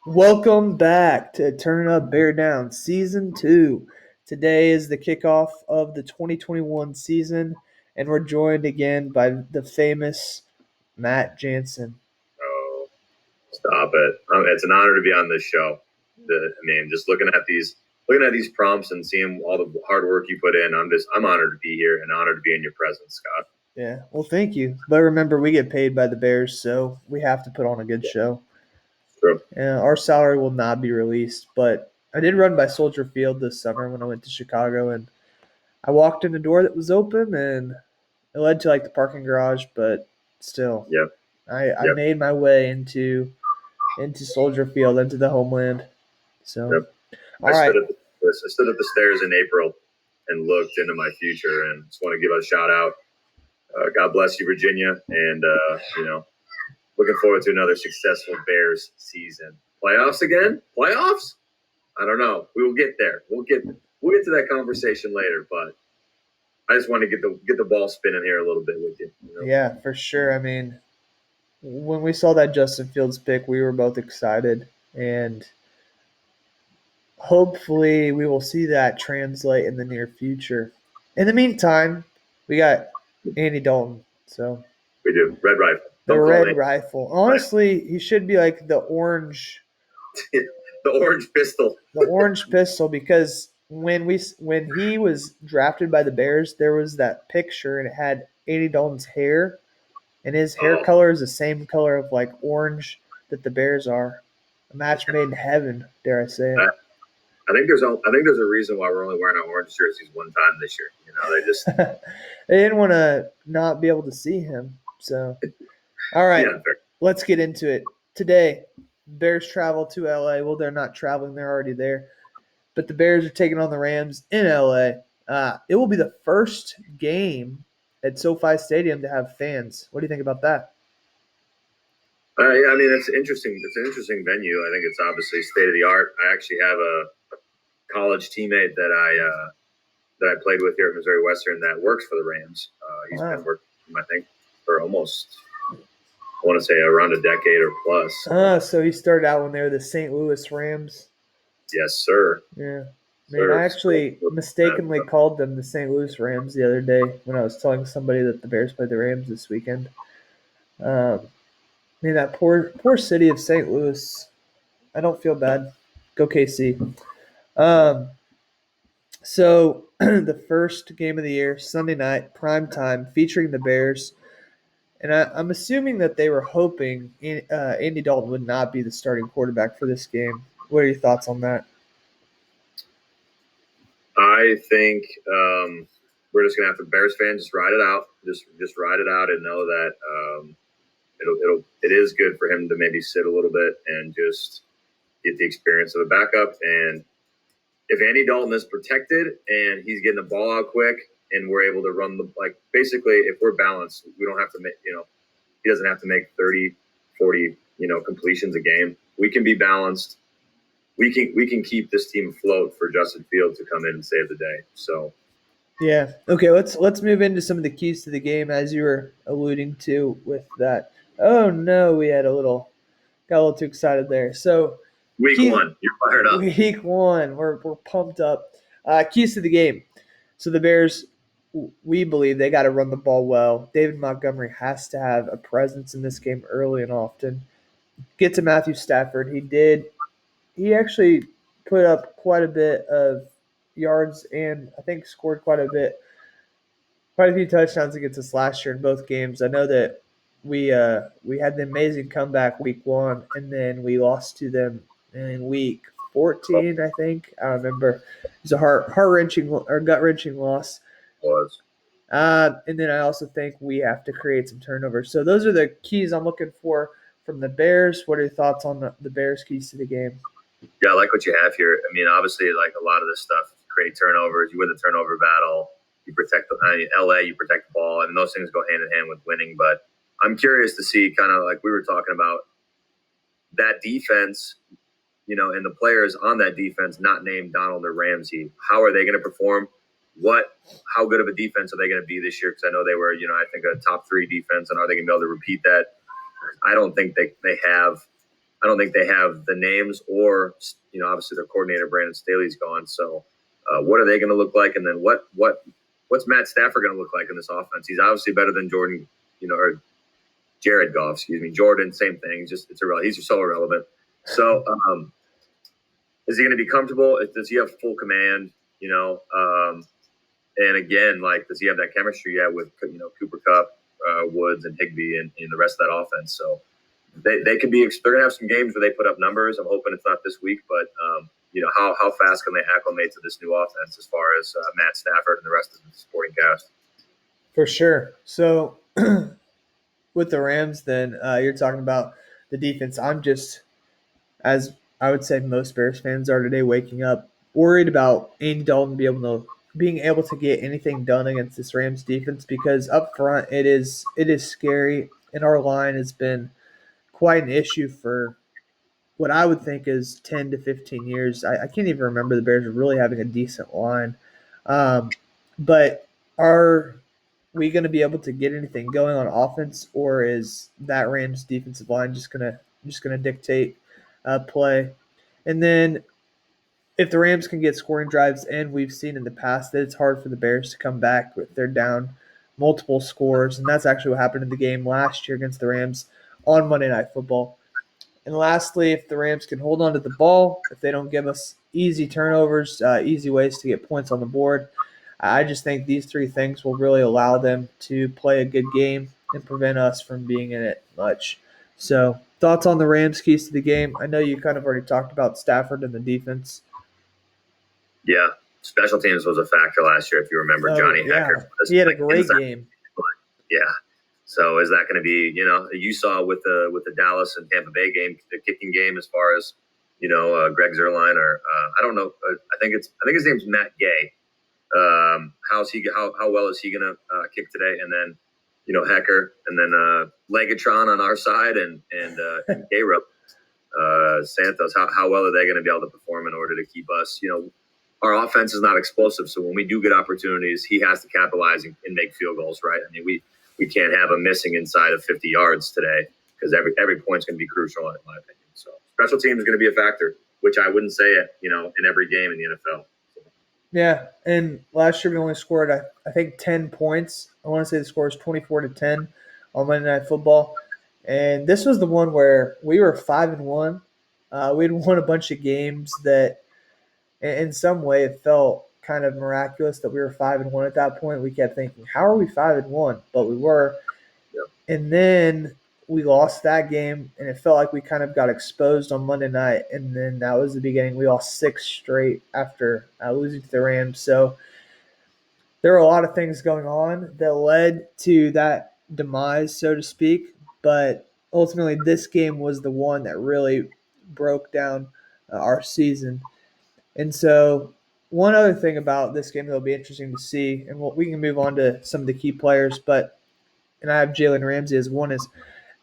Welcome back to Turn Up Bear Down Season 2. Today is the kickoff of the 2021 season, and we're joined again by the famous Matt Jansen. Oh, stop it! It's an honor to be on this show. Just looking at these prompts and seeing all the hard work you put in. I'm honored to be here and honored to be in your presence, Scott. Yeah, well, thank you. But remember, we get paid by the Bears, so we have to put on a good show. True. Our salary will not be released, but I did run by Soldier Field this summer when I went to Chicago, and I walked in a door that was open, and it led to like the parking garage, but still, Yeah. I Yep. made my way into Soldier Field, into the homeland. So, Yep. all right, I stood at the stairs in April and looked into my future, and just want to give a shout out. God bless you, Virginia, and looking forward to another successful Bears season. Playoffs again? Playoffs? I don't know. We will get there. We'll get to that conversation later, but I just want to get the ball spinning here a little bit with you. yeah, for sure. I mean, when we saw that Justin Fields pick, we were both excited, and hopefully, we will see that translate in the near future. In the meantime, we got Andy Dalton. So We do. Red Rifle. the Don't call red me rifle. Honestly, he should be like the orange the orange pistol. pistol because when he was drafted by the Bears, there was that picture and it had Andy Dalton's hair, and his hair Oh, color is the same color of like orange that the Bears are. A match made in heaven, dare I say I, it. I think there's a reason why we're only wearing our orange jerseys one time this year. They just They didn't want to not be able to see him. So, all right, yeah. let's get into it. Today, Bears travel to LA. Well, they're not traveling, they're already there. But the Bears are taking on the Rams in LA. It will be the first game at SoFi Stadium to have fans. What do you think about that? Yeah, it's interesting. It's an interesting venue. I think it's obviously state of the art. I actually have a college teammate that I played with here at Missouri Western that works for the Rams. He's been Wow. working, I think, for almost, I want to say, around a decade or plus. So he started out when they were the St. Louis Rams. Yes, sir. Yeah. Man, I Sir. actually mistakenly called them the St. Louis Rams the other day when I was telling somebody that the Bears played the Rams this weekend. Um, Man, that poor city of St. Louis. I don't feel bad. Go KC. Um, so the first game of the year, Sunday night, prime time, featuring the Bears, and I'm assuming that they were hoping Andy Dalton would not be the starting quarterback for this game. What are your thoughts on that? I think we're just gonna have to Bears fans just ride it out, just ride it out, and know that it is good for him to maybe sit a little bit and just get the experience of a backup. And if Andy Dalton is protected and he's getting the ball out quick, and we're able to run basically, if we're balanced, we don't have to make he doesn't have to make 30, 40 completions a game. We can be balanced. We can keep this team afloat for Justin Fields to come in and save the day. So Yeah. Okay. Let's move into some of the keys to the game as you were alluding to with that. Oh no, we had got a little too excited there. So week keys one, you're fired up. week one, we're pumped up. Keys to the game. So the Bears, we believe they got to run the ball well. David Montgomery has to have a presence in this game early and often. Get to Matthew Stafford. He did. He actually put up quite a bit of yards and I think scored quite a few touchdowns against us last year in both games. I know that we had the amazing comeback week one, and then we lost to them in week 14. I think I don't remember. It was a heart wrenching or gut wrenching loss. Was And then I also think we have to create some turnovers. So those are the keys I'm looking for from the Bears. What are your thoughts on the Bears' keys to the game? Yeah, I like what you have here. Obviously, like a lot of this stuff, create turnovers. You win the turnover battle. You protect LA. You protect the ball, and those things go hand in hand with winning. But I'm curious to see, kind of like we were talking about, that defense, and the players on that defense, not named Donald or Ramsey. How are they going to perform? How good of a defense are they going to be this year? Because I know they were, I think a top 3 defense, and are they going to be able to repeat that? I don't think they have I don't think they have the names, or obviously their coordinator Brandon Staley's gone. So what are they going to look like? And then what's Matt Stafford going to look like in this offense? He's obviously better than Jordan, or Jared Goff, excuse me. Jordan, same thing. He's so irrelevant. So is he going to be comfortable? Does he have full command? And again, like, does he have that chemistry yet with Cooper Kupp, Woods, and Higbee, and the rest of that offense? So they could be. They're going to have some games where they put up numbers. I'm hoping it's not this week, but how fast can they acclimate to this new offense as far as Matt Stafford and the rest of the supporting cast? For sure. So with the Rams, then you're talking about the defense. I'm just, as I would say most Bears fans are today, waking up worried about Andy Dalton being able to get anything done against this Rams defense, because up front it is scary, and our line has been quite an issue for what I would think is 10 to 15 years. I can't even remember the Bears really having a decent line. But are we going to be able to get anything going on offense, or is that Rams defensive line just gonna dictate play? And then if the Rams can get scoring drives, and we've seen in the past that it's hard for the Bears to come back if they're down multiple scores, and that's actually what happened in the game last year against the Rams on Monday Night Football. And lastly, if the Rams can hold on to the ball, if they don't give us easy turnovers, easy ways to get points on the board, I just think these three things will really allow them to play a good game and prevent us from being in it much. So, thoughts on the Rams' keys to the game? I know you kind of already talked about Stafford and the defense. Yeah, special teams was a factor last year, if you remember. Johnny Hekker. He had a great game. Yeah. So is that going to be, you saw with the Dallas and Tampa Bay game, the kicking game, as far as, Greg Zuerlein, or I don't know. I think his name's Matt Gay. How well is he going to kick today? And then, Hekker, and then Legatron on our side, and Garup, Santos. How well are they going to be able to perform in order to keep us, our offense is not explosive. So when we do get opportunities, he has to capitalize and make field goals, right? I mean, we can't have him missing inside of 50 yards today, because every point's going to be crucial, in my opinion. So special teams is going to be a factor, which I wouldn't say it, in every game in the NFL. Yeah, and last year we only scored, I think, 10 points. I want to say the score was 24-10 on Monday Night Football. And this was the one where we were 5-1. We'd won a bunch of games that, in some way, it felt kind of miraculous that we were 5-1 at that point. We kept thinking, how are we 5-1? But we were. Yep. And then we lost that game, and it felt like we kind of got exposed on Monday night. And then that was the beginning. We lost 6 straight after losing to the Rams. So there were a lot of things going on that led to that demise, so to speak. But ultimately, this game was the one that really broke down our season. And so one other thing about this game that will be interesting to see, and we can move on to some of the key players, and I have Jalen Ramsey as one, is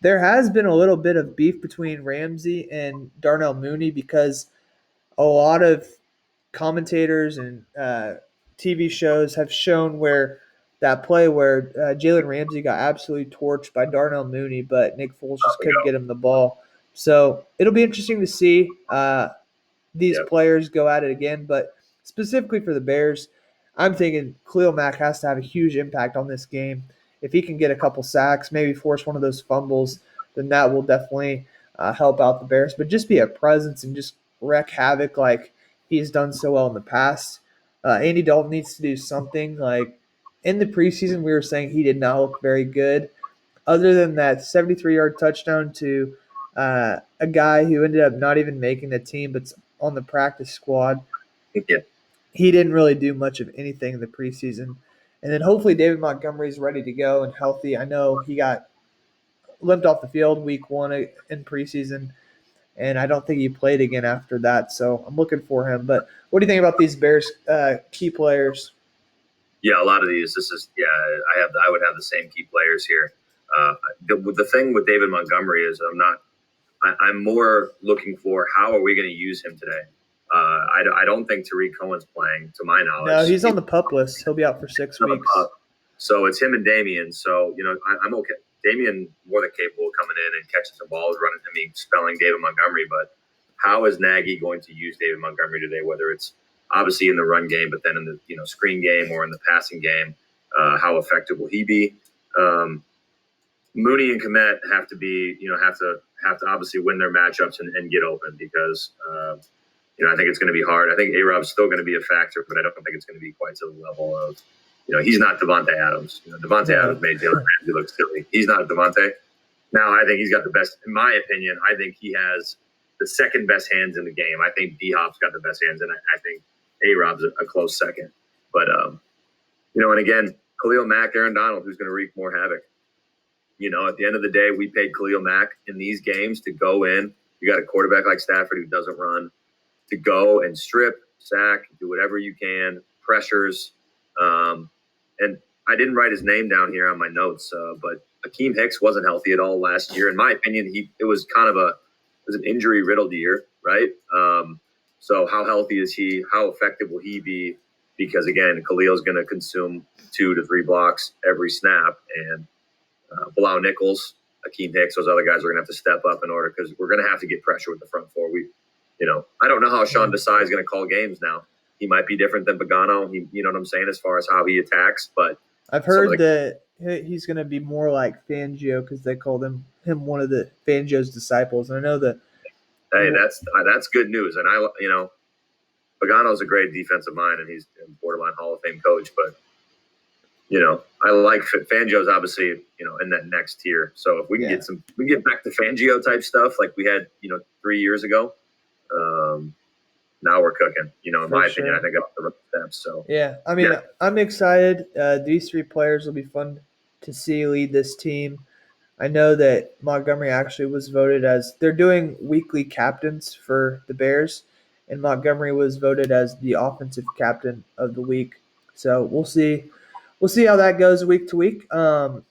there has been a little bit of beef between Ramsey and Darnell Mooney, because a lot of commentators and TV shows have shown where that play where Jalen Ramsey got absolutely torched by Darnell Mooney, but Nick Foles just couldn't get him the ball. So it'll be interesting to see these players go at it again. But specifically for the Bears, I'm thinking Khalil Mack has to have a huge impact on this game. If he can get a couple sacks, maybe force one of those fumbles, then that will definitely help out the Bears. But just be a presence and just wreak havoc like he's done so well in the past. Andy Dalton needs to do something. Like in the preseason, we were saying he did not look very good. Other than that 73-yard touchdown to a guy who ended up not even making the team, but on the practice squad. Yeah. He didn't really do much of anything in the preseason. And then hopefully David Montgomery is ready to go and healthy. I know he got limped off the field week 1 in preseason, and I don't think he played again after that. So I'm looking for him. But what do you think about these Bears key players? Yeah, a lot of these. I would have the same key players here. The thing with David Montgomery is I'm more looking for how are we going to use him today. I don't think Tariq Cohen's playing, to my knowledge. No, he's on the PUP list. He'll be out for 6 weeks. So it's him and Damian. So I'm okay. Damian more than capable of coming in and catching some balls, running. I mean, spelling David Montgomery, but how is Nagy going to use David Montgomery today? Whether it's obviously in the run game, but then in the screen game or in the passing game, how effective will he be? Mooney and Kmet have to be, have to obviously win their matchups and get open because, I think it's going to be hard. I think A-Rob's still going to be a factor, but I don't think it's going to be quite to the level of, he's not Devontae Adams. Devontae Adams made Jalen Ramsey look silly. He's not Devontae. Now, I think he's got the best, in my opinion, I think he has the second best hands in the game. I think D-Hop's got the best hands, and I think A-Rob's a close second. But, and again, Khalil Mack, Aaron Donald, who's going to wreak more havoc. At the end of the day, we paid Khalil Mack in these games to go in. You got a quarterback like Stafford who doesn't run, to go and strip, sack, do whatever you can, pressures. And I didn't write his name down here on my notes, but Akeem Hicks wasn't healthy at all last year. In my opinion, it was an injury-riddled year, right? So how healthy is he? How effective will he be? Because, again, Khalil's going to consume 2 to 3 blocks every snap, and Bilal Nichols, Akeem Hicks, those other guys are going to have to step up in order because we're going to have to get pressure with the front four. I don't know how Sean Desai is going to call games now. He might be different than Pagano. You know what I'm saying, as far as how he attacks. But I've heard that he's going to be more like Fangio because they called him one of the Fangio's disciples. And I know that. Hey, that's good news. And Pagano's a great defensive mind, and he's a borderline Hall of Fame coach. But I like Fangio's obviously in that next tier. So if we can get back to Fangio type stuff like we had 3 years ago. Now we're cooking, in my opinion. I think up the right steps. So I'm excited. These 3 players will be fun to see lead this team. I know that Montgomery actually was voted as – they're doing weekly captains for the Bears, and Montgomery was voted as the offensive captain of the week. So we'll see. We'll see how that goes week to week. But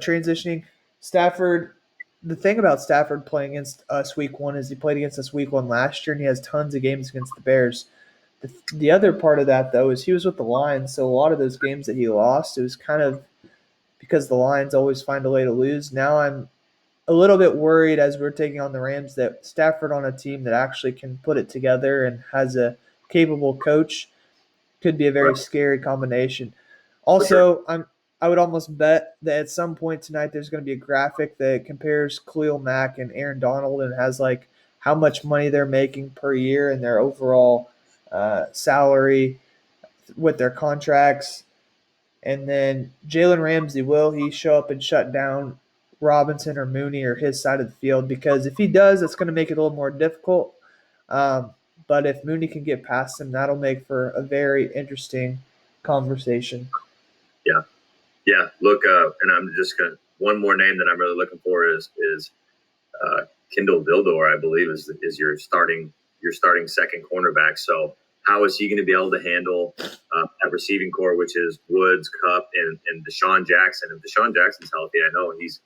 transitioning, Stafford – the thing about Stafford playing against us week 1 is he played against us week 1 last year, and he has tons of games against the Bears. The other part of that, though, is he was with the Lions, so a lot of those games that he lost, it was kind of because the Lions always find a way to lose. Now I'm a little bit worried as we're taking on the Rams that Stafford on a team that actually can put it together and has a capable coach could be a very scary combination. Also, I would almost bet that at some point tonight there's going to be a graphic that compares Khalil Mack and Aaron Donald and has like how much money they're making per year and their overall salary with their contracts. And then Jalen Ramsey, will he show up and shut down Robinson or Mooney or his side of the field? Because if he does, it's going to make it a little more difficult. But if Mooney can get past him, that'll make for a very interesting conversation. Yeah. Yeah, look, and I'm just going to – one more name that I'm really looking for is Kendall Vildor, I believe, is your starting second cornerback. So how is he going to be able to handle that receiving core, which is Woods, Kupp, and Deshaun Jackson? If Deshaun Jackson's healthy, I know he's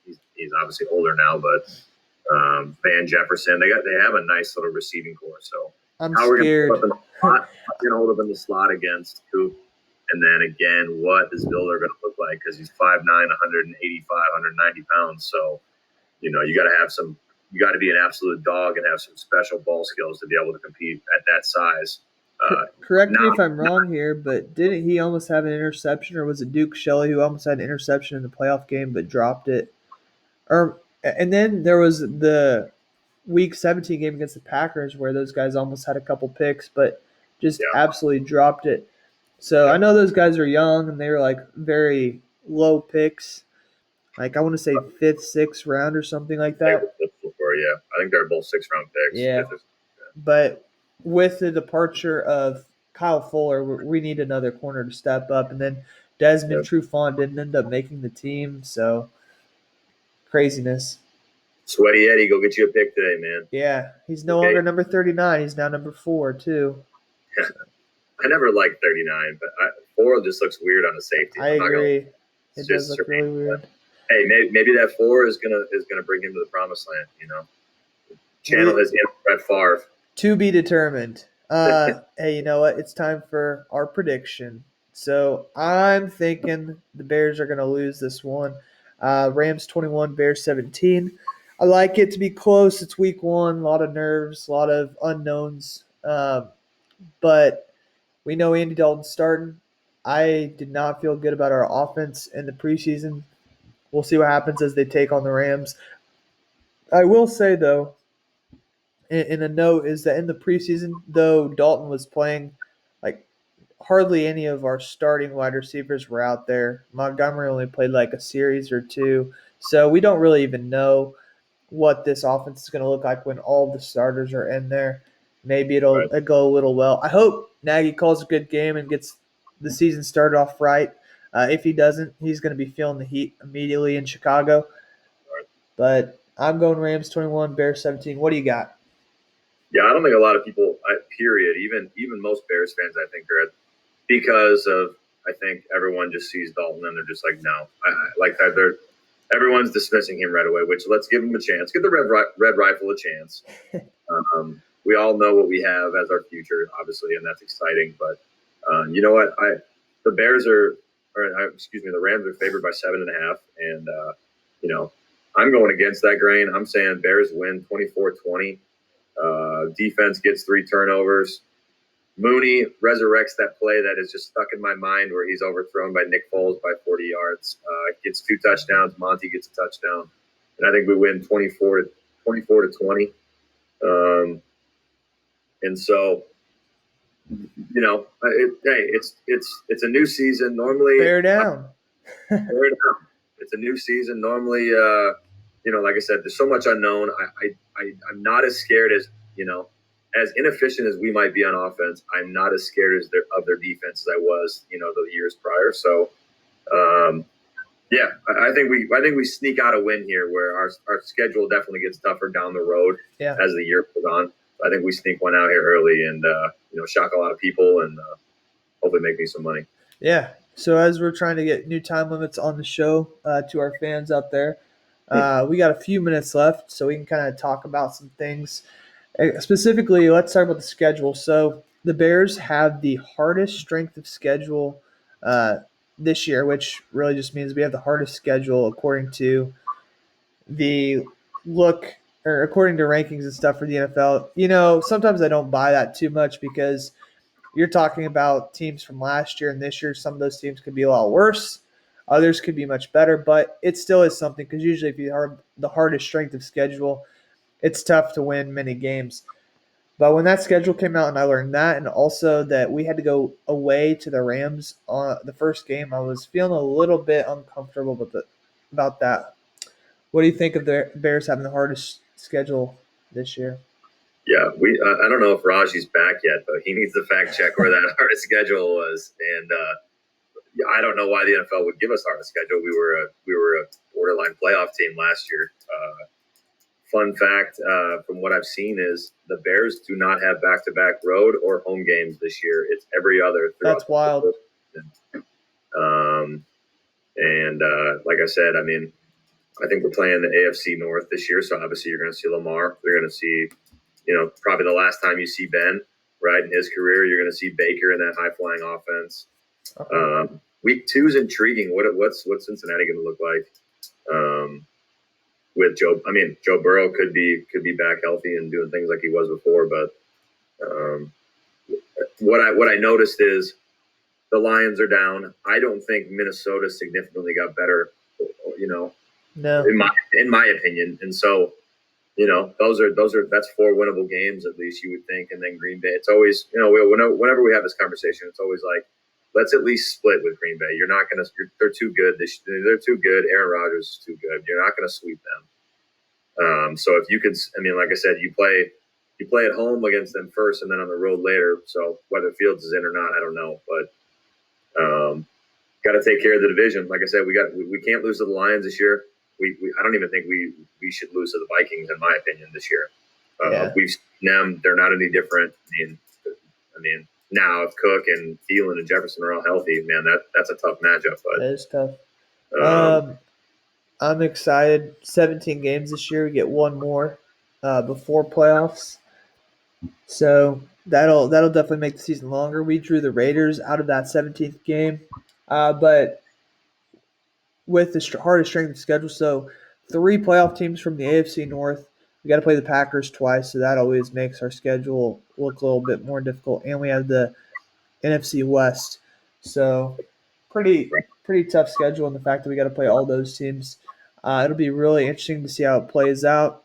obviously older now, but Van Jefferson, they have a nice little receiving core. So I'm how scared. We're going to hold up in the slot against Coop. And then again, what is Vildor going to look like? Because he's 5'9", 185, 190 pounds. So, you got to be an absolute dog and have some special ball skills to be able to compete at that size. Correct me if I'm wrong here, but didn't he almost have an interception, or was it Duke Shelley who almost had an interception in the playoff game but dropped it? And then there was the Week 17 game against the Packers where those guys almost had a couple picks but just absolutely dropped it. So I know those guys are young and they were like very low picks. Like I want to say 5th, 6th round or something like that. Yeah, I think they're both 6th-round picks. Yeah. But with the departure of Kyle Fuller, we need another corner to step up. And then Desmond Trufant didn't end up making the team, so craziness. Sweaty Eddie, go get you a pick today, man. Yeah, he's no longer number 39. He's now number 4, too. I never liked 39, but 4 just looks weird on a safety. I agree. It does look really weird. Hey, maybe that 4 is gonna bring him to the promised land. Channel his inner Brett Favre. To be determined. Hey, you know what? It's time for our prediction. So I'm thinking the Bears are going to lose this one. Rams 21, Bears 17. I like it to be close. It's week 1, a lot of nerves, a lot of unknowns. But we know Andy Dalton's starting. I did not feel good about our offense in the preseason. We'll see what happens as they take on the Rams. I will say, though, in a note, is that in the preseason, though Dalton was playing, like hardly any of our starting wide receivers were out there. Montgomery only played like a series or two. So we don't really even know what this offense is going to look like when all the starters are in there. Maybe it'll Right. go a little well. I hope Nagy calls a good game and gets the season started off right. If he doesn't, he's going to be feeling the heat immediately in Chicago. Right. But I'm going Rams 21, Bears 17. What do you got? Yeah, I don't think a lot of people, period, even most Bears fans, I think, are because of, I think everyone just sees Dalton and they're just like, no, like that. Everyone's dismissing him right away. Which let's give him a chance. Give the red rifle a chance. We all know what we have as our future, obviously, and that's exciting. But you know what? The Bears the Rams are favored by 7.5, and you know, I'm going against that grain. I'm saying Bears win 24-20. Defense gets 3 turnovers. Mooney resurrects that play that is just stuck in my mind where he's overthrown by Nick Foles by 40 yards. Gets 2 touchdowns. Monty gets a touchdown. And I think we win 24-20. And so, it's a new season. Normally, Bear down. It's a new season. Normally, like I said, there's so much unknown. I'm not as scared as inefficient as we might be on offense. I'm not as scared of their defense as I was, the years prior. So, I think we sneak out a win here, where our schedule definitely gets tougher down the road as the year goes on. I think we sneak one out here early and shock a lot of people and hopefully make me some money. Yeah. So as we're trying to get new time limits on the show to our fans out there, we got a few minutes left, so we can kind of talk about some things. Specifically, let's talk about the schedule. So the Bears have the hardest strength of schedule this year, which really just means we have the hardest schedule according to the according to rankings and stuff for the NFL. Sometimes I don't buy that too much because you're talking about teams from last year and this year. Some of those teams could be a lot worse. Others could be much better, but it still is something because usually if you have the hardest strength of schedule, it's tough to win many games. But when that schedule came out and I learned that, and also that we had to go away to the Rams on the first game, I was feeling a little bit uncomfortable about that. What do you think of the Bears having the hardest schedule this year? Yeah, I don't know if Raji's back yet, but he needs to fact check where that hardest schedule was. And I don't know why the NFL would give us hardest schedule. We were a borderline playoff team last year. Fun fact from what I've seen is the Bears do not have back-to-back road or home games this year. It's every other. That's wild. Like I said, I think we're playing the AFC North this year, so obviously you're going to see Lamar. You're going to see, probably the last time you see Ben, right, in his career. You're going to see Baker in that high-flying offense. Week 2 is intriguing. What's Cincinnati going to look like? With Joe Burrow could be back healthy and doing things like he was before. But what I noticed is the Lions are down. I don't think Minnesota significantly got better. No. In my opinion, and so that's 4 winnable games at least, you would think. And then Green Bay, it's always whenever we have this conversation, it's always like, let's at least split with Green Bay. You're not gonna. They're too good. They're too good. Aaron Rodgers is too good. You're not gonna sweep them. So if you could, like I said, you play at home against them first, and then on the road later. So whether Fields is in or not, I don't know, but got to take care of the division. Like I said, we can't lose to the Lions this year. I don't even think we should lose to the Vikings, in my opinion, this year. We've seen them; they're not any different. Now if Cook and Thielen and Jefferson are all healthy, man, that's a tough matchup. But that is tough. I'm excited. 17 games this year. We get one more before playoffs, so that'll definitely make the season longer. We drew the Raiders out of that 17th game, but with the hardest strength of schedule. So 3 playoff teams from the AFC North. We got to play the Packers twice, so that always makes our schedule look a little bit more difficult. And we have the NFC West, so pretty tough schedule. And the fact that we got to play all those teams, it'll be really interesting to see how it plays out.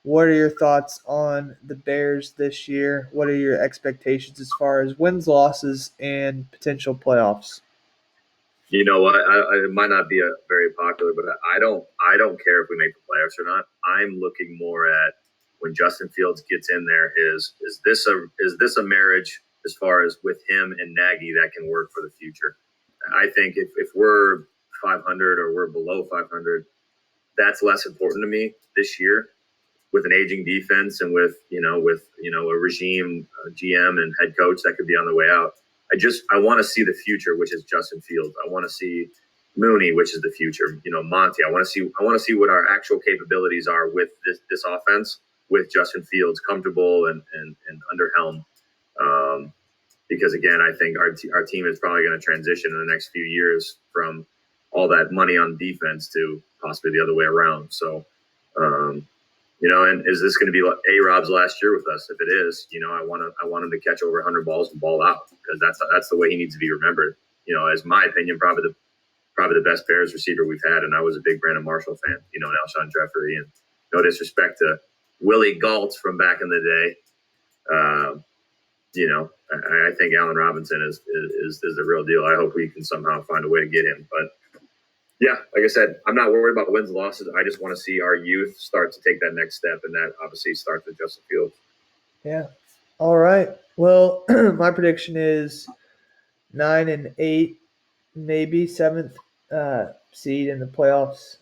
What are your thoughts on the Bears this year? What are your expectations as far as wins, losses, and potential playoffs? You know what? It might not be a very popular, but I don't care if we make the playoffs or not. I'm looking more at when Justin Fields gets in there. Is this a marriage as far as with him and Nagy that can work for the future? I think if we're 500 or we're below 500, that's less important to me this year with an aging defense and with a regime GM and head coach that could be on the way out. I want to see the future, which is Justin Fields. I want to see Mooney, which is the future. Monty. I want to see what our actual capabilities are with this offense with Justin Fields comfortable and under helm. Because again, I think our team is probably going to transition in the next few years from all that money on defense to possibly the other way around. So. And is this going to be A-Rob's last year with us? If it is, I want him to catch over 100 balls and ball out because that's the way he needs to be remembered. As my opinion, probably the best Bears receiver we've had, and I was a big Brandon Marshall fan. Alshon Jeffrey, and no disrespect to Willie Gault from back in the day. I think Allen Robinson is the real deal. I hope we can somehow find a way to get him, but. Yeah, like I said, I'm not worried about wins and losses. I just want to see our youth start to take that next step, and that obviously starts with Justin Fields. Yeah. All right. Well, my prediction is 9-8, maybe 7th seed in the playoffs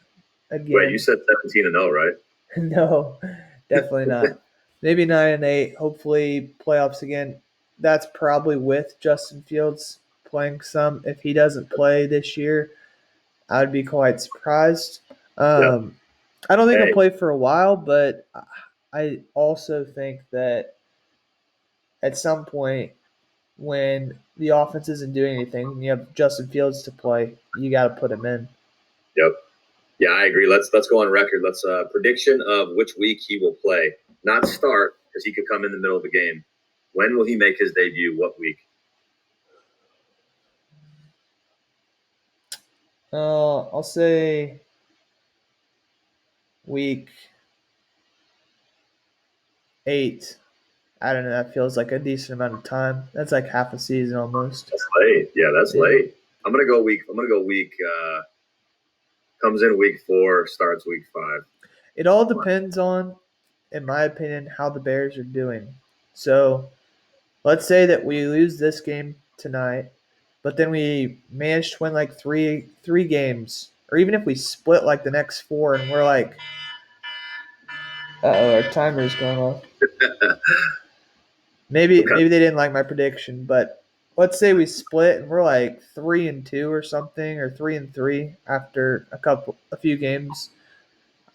again. Wait, you said 17-0, right? No, definitely not. Maybe 9-8. Hopefully, playoffs again. That's probably with Justin Fields playing some. If he doesn't play this year, I would be quite surprised. I don't think he'll play for a while, but I also think that at some point when the offense isn't doing anything and you have Justin Fields to play, you got to put him in. Yep. Yeah, I agree. Let's go on record. Let's prediction of which week he will play. Not start, because he could come in the middle of the game. When will he make his debut? What week? I'll say week 8. I don't know. That feels like a decent amount of time. That's like half a season almost. That's late. Yeah, that's late. I'm gonna go week. Comes in week 4, starts week 5. It all depends on, in my opinion, how the Bears are doing. So, let's say that we lose this game tonight, but then we manage to win like three games, or even if we split like the next 4, and we're like, our timer's going off. Maybe they didn't like my prediction, but let's say we split and we're like 3-2 or something, or 3-3 after a few games.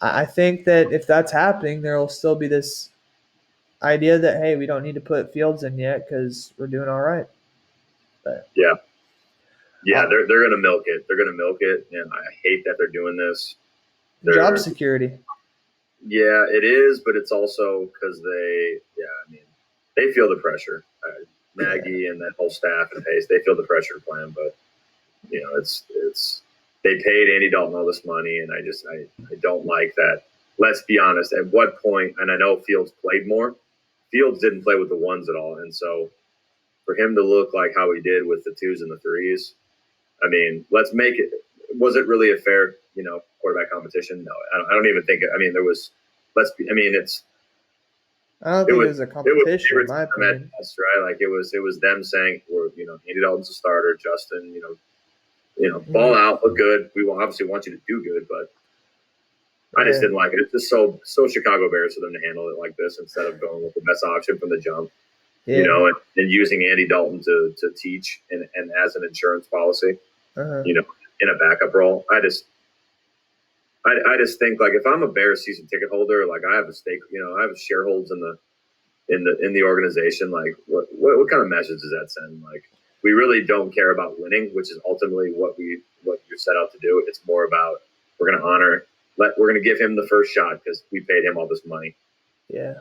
I think that if that's happening, there will still be this idea that, hey, we don't need to put Fields in yet because we're doing all right. But yeah, they're going to milk it. They're going to milk it, and I hate that they're doing this. Job security. Yeah, it is, but it's also because they feel the pressure. Nagy and that whole staff and Pace, they feel the pressure to play him, but it's they paid Andy Dalton all this money, and I don't like that. Let's be honest. At what point? And I know Fields played more. Fields didn't play with the ones at all, and so for him to look like how he did with the 2s and the 3s, I mean, let's make it. Was it really a fair, quarterback competition? No, I don't even think. I mean, there was. It's. I don't think it was a competition, in my opinion. Right? Like it was them saying, Andy Dalton's a starter, Justin, ball out, look good. We will obviously want you to do good, but I just didn't like it. It's just so Chicago Bears for them to handle it like this instead of going with the best option from the jump. Yeah. And using Andy Dalton to teach and as an insurance policy, in a backup role. I just think, like, if I'm a Bears season ticket holder, like I have a stake, I have shareholders in the organization. Like, what kind of message does that send? Like, we really don't care about winning, which is ultimately what we what you're set out to do. It's more about we're going to we're going to give him the first shot because we paid him all this money. Yeah.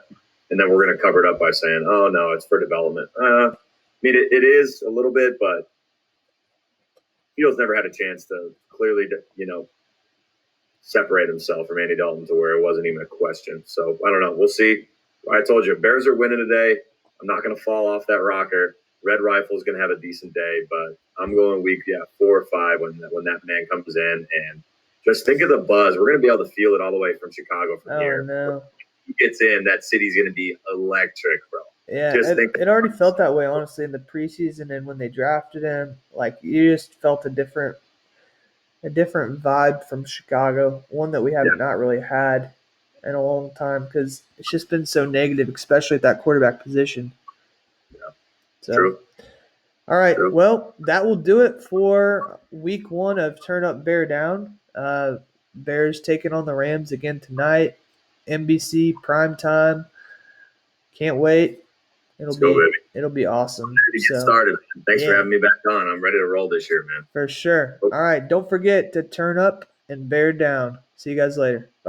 And then we're going to cover it up by saying, oh, no, it's for development. I mean, it is a little bit, but Fields never had a chance to clearly, separate himself from Andy Dalton to where it wasn't even a question. So I don't know. We'll see. I told you, Bears are winning today. I'm not going to fall off that rocker. Red Rifle is going to have a decent day, but I'm going week 4 or 5 when that man comes in. And just think of the buzz. We're going to be able to feel it all the way from Chicago from here. No. When he gets in, that city's going to be electric, bro. Yeah, it already felt that way, honestly, in the preseason and when they drafted him. Like, you just felt a different vibe from Chicago, one that we have not really had in a long time because it's just been so negative, especially at that quarterback position. Yeah. So, true. All right, well, that will do it for week 1 of Turn Up, Bear Down. Bears taking on the Rams again tonight, NBC primetime. Can't wait. It'll be awesome. Ready to get started. Thanks for having me back on. I'm ready to roll this year, man. For sure. All right, don't forget to turn up and bear down. See you guys later. Bye.